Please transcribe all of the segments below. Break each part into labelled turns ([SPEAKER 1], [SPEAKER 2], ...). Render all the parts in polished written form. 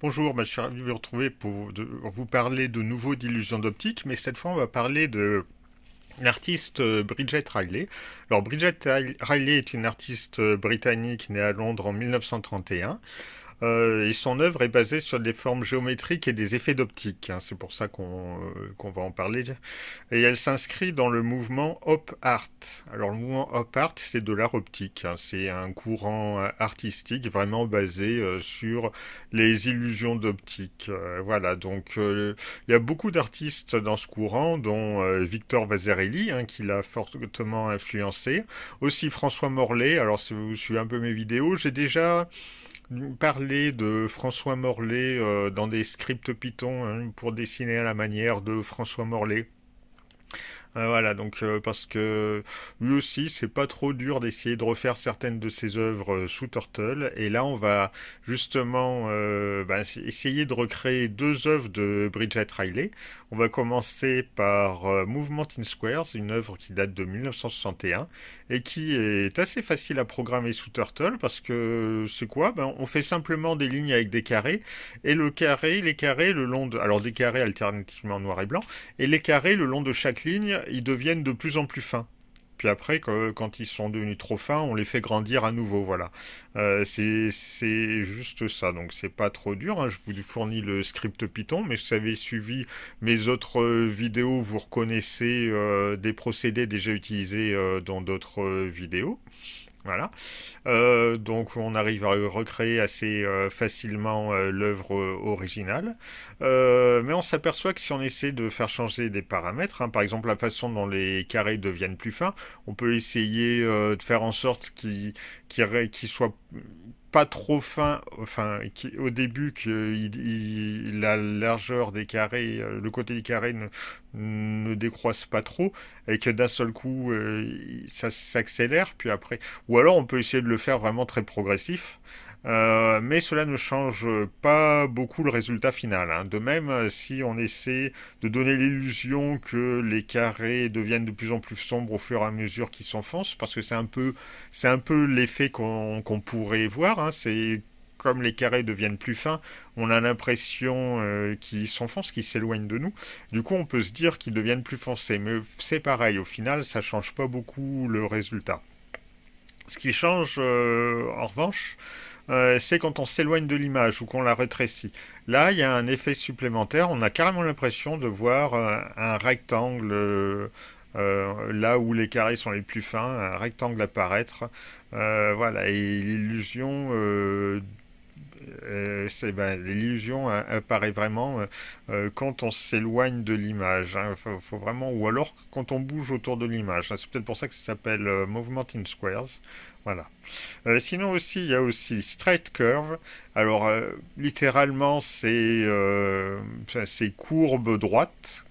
[SPEAKER 1] Bonjour, je suis ravi de vous retrouver pour vous parler de nouveau d'illusions d'optique, mais cette fois on va parler de l'artiste Bridget Riley. Alors Riley est une artiste britannique née à Londres en 1931. Et son œuvre est basée sur des formes géométriques et des effets d'optique, hein. C'est pour ça qu'on va en parler. Et elle s'inscrit dans le mouvement Op Art. Alors le mouvement Op Art, c'est de l'art optique, hein. C'est un courant artistique vraiment basé sur les illusions d'optique. Voilà, donc il y a beaucoup d'artistes dans ce courant, dont Victor Vasarely, hein, qui l'a fortement influencé. Aussi François Morlet. Alors si vous suivez un peu mes vidéos, j'ai déjà parler de François Morlet dans des scripts Python, hein, pour dessiner à la manière de François Morlet. Voilà, donc parce que lui aussi, c'est pas trop dur d'essayer de refaire certaines de ses œuvres sous Turtle. Et là, on va justement essayer de recréer deux œuvres de Bridget Riley. On va commencer par Movement in Squares, une œuvre qui date de 1961 et qui est assez facile à programmer sous Turtle parce que c'est quoi? On fait simplement des lignes avec des carrés et les carrés le long de, alors des carrés alternativement noir et blanc, et les carrés le long de chaque ligne ils deviennent de plus en plus fins. Puis après, quand ils sont devenus trop fins, on les fait grandir à nouveau. Voilà. C'est juste ça. Donc c'est pas trop dur, hein. Je vous fournis le script Python, mais si vous avez suivi mes autres vidéos, vous reconnaissez des procédés déjà utilisés dans d'autres vidéos. Voilà. Donc on arrive à recréer assez facilement l'œuvre originale. Mais on s'aperçoit que si on essaie de faire changer des paramètres, hein, par exemple la façon dont les carrés deviennent plus fins, on peut essayer de faire en sorte qu'ils soient pas trop fins, enfin au début que la largeur des carrés, le côté des carrés ne décroisse pas trop, et que d'un seul coup ça s'accélère, puis après, ou alors on peut essayer de le faire vraiment très progressif. Mais cela ne change pas beaucoup le résultat final, hein. De même, si on essaie de donner l'illusion que les carrés deviennent de plus en plus sombres au fur et à mesure qu'ils s'enfoncent, parce que c'est un peu l'effet qu'on pourrait voir, hein. C'est comme les carrés deviennent plus fins, on a l'impression qu'ils s'enfoncent, qu'ils s'éloignent de nous. Du coup, on peut se dire qu'ils deviennent plus foncés, mais c'est pareil. Au final, ça change pas beaucoup le résultat. Ce qui change, en revanche, c'est quand on s'éloigne de l'image ou qu'on la rétrécit. Là, il y a un effet supplémentaire. On a carrément l'impression de voir un rectangle, là où les carrés sont les plus fins, un rectangle apparaître. Voilà, et l'illusion l'illusion apparaît vraiment quand on s'éloigne de l'image, hein. Faut vraiment, ou alors quand on bouge autour de l'image, hein. C'est peut-être pour ça que ça s'appelle Movement in Squares. Voilà. Sinon aussi, il y a aussi Straight Curve. Alors, littéralement, c'est courbe droite.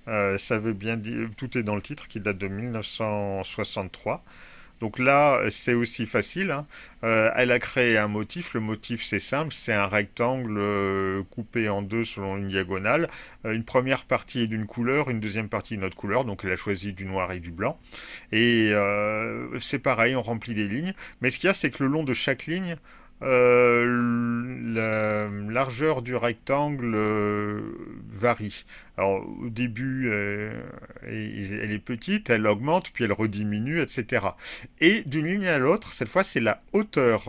[SPEAKER 1] Ça veut bien dire, tout est dans le titre qui date de 1963. Donc là, c'est aussi facile, hein. Elle a créé un motif. Le motif, c'est simple, c'est un rectangle coupé en deux selon une diagonale. Une première partie est d'une couleur, une deuxième partie d'une autre couleur. Donc elle a choisi du noir et du blanc. Et c'est pareil, on remplit des lignes. Mais ce qu'il y a, c'est que le long de chaque ligne, la largeur du rectangle varie. Alors au début, elle est petite, elle augmente, puis elle rediminue, etc. Et d'une ligne à l'autre, cette fois c'est la hauteur,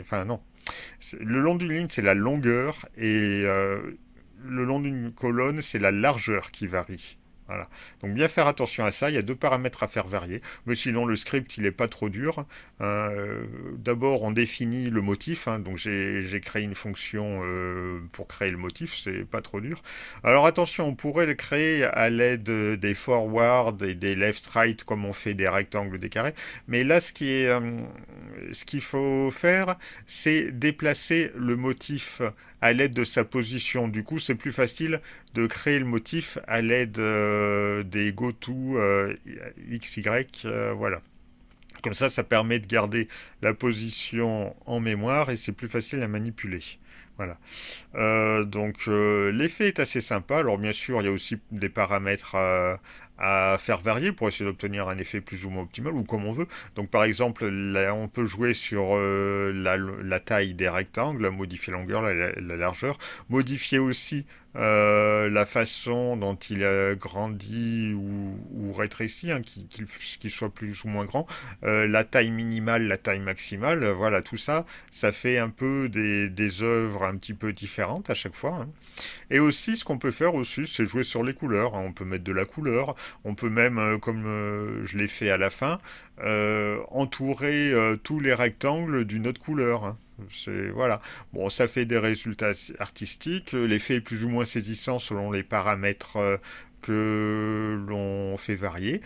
[SPEAKER 1] enfin non, le long d'une ligne c'est la longueur, et le long d'une colonne c'est la largeur qui varie. Voilà. Donc bien faire attention à ça, il y a deux paramètres à faire varier, mais sinon le script il est pas trop dur. D'abord on définit le motif, hein. Donc j'ai créé une fonction pour créer le motif, c'est pas trop dur. Alors attention, on pourrait le créer à l'aide des forward et des left-right comme on fait des rectangles, des carrés, mais là ce qu'il faut faire, c'est déplacer le motif à l'aide de sa position. Du coup, c'est plus facile de créer le motif à l'aide des goto XY. Voilà. Comme ça permet de garder la position en mémoire et c'est plus facile à manipuler. Voilà. L'effet est assez sympa. Alors bien sûr, il y a aussi des paramètres à faire varier pour essayer d'obtenir un effet plus ou moins optimal ou comme on veut. Donc par exemple, là, on peut jouer sur la taille des rectangles, modifier la longueur, la largeur, modifier aussi la façon dont il grandit ou rétrécit, hein, qu'il soit plus ou moins grand, la taille minimale, la taille maximale, voilà, tout ça, ça fait un peu des œuvres un petit peu différentes à chaque fois, hein. Et aussi, ce qu'on peut faire aussi, c'est jouer sur les couleurs, hein. On peut mettre de la couleur, on peut même, comme je l'ai fait à la fin, entourer tous les rectangles d'une autre couleur, hein. C'est voilà. Bon, ça fait des résultats artistiques. L'effet est plus ou moins saisissant selon les paramètres que l'on fait varier.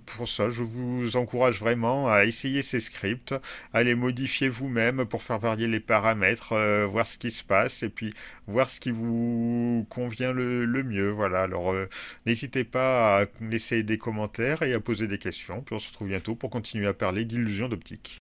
[SPEAKER 1] Pour ça, je vous encourage vraiment à essayer ces scripts, à les modifier vous-même pour faire varier les paramètres, voir ce qui se passe et puis voir ce qui vous convient le mieux. Voilà. Alors, n'hésitez pas à laisser des commentaires et à poser des questions. Puis on se retrouve bientôt pour continuer à parler d'illusions d'optique.